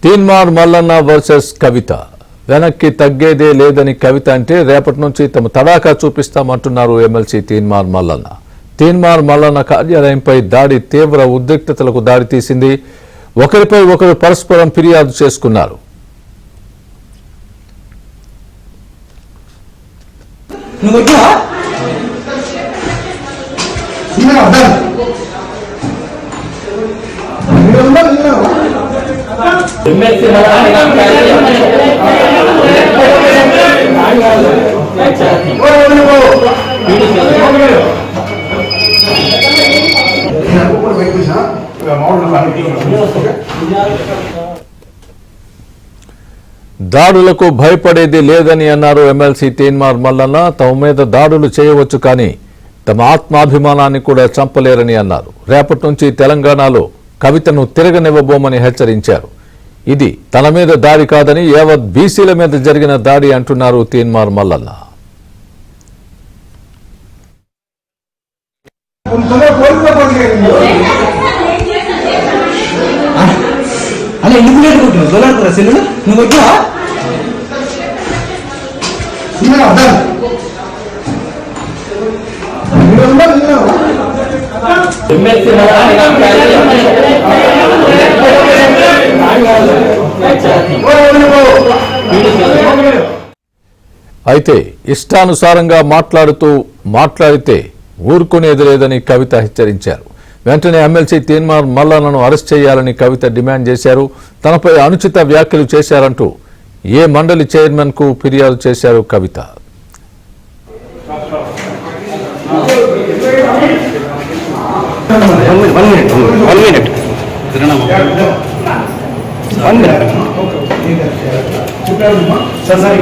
Teenmar Mallanna versus కవిత. వెనక్కి తగ్గేదే లేదని కవిత అంటే రేపటి నుంచి తమ తడాకా చూపిస్తామంటున్నారు ఎమ్మెల్సీ తీన్మార్ మల్లన్న. తీన్మార్ మల్లన్న కార్యాలయంపై దాడి తీవ్ర ఉద్రిక్తతలకు దారితీసింది. ఒకరిపై ఒకరు పరస్పరం ఫిర్యాదు చేసుకున్నారు. దాడులకు భయపడేది లేదని అన్నారు ఎమ్మెల్సీ తీన్మార్ మల్లన్న. తమ మీద దాడులు చేయవచ్చు కానీ తమ ఆత్మాభిమానాన్ని కూడా చంపలేరని అన్నారు. రేపటి నుంచి తెలంగాణలో కవితను తిరగనివ్వబోమని హెచ్చరించారు. ఇది తన మీద దాడి కాదని యావత్ బీసీల మీద జరిగిన దాడి అంటున్నారు తీన్మార్ మల్లన్న. అయితే ఇష్టానుసారంగా మాట్లాడితే ఊరుకునేది లేదని కవిత హెచ్చరించారు. వెంటనే ఎమ్మెల్సీ తీన్మార్ మల్లన్నను అరెస్ట్ చేయాలని కవిత డిమాండ్ చేశారు. తనపై అనుచిత వ్యాఖ్యలు చేశారంటూ ఏ మండలి చైర్మన్ కు ఫిర్యాదు చేశారు కవిత. సార్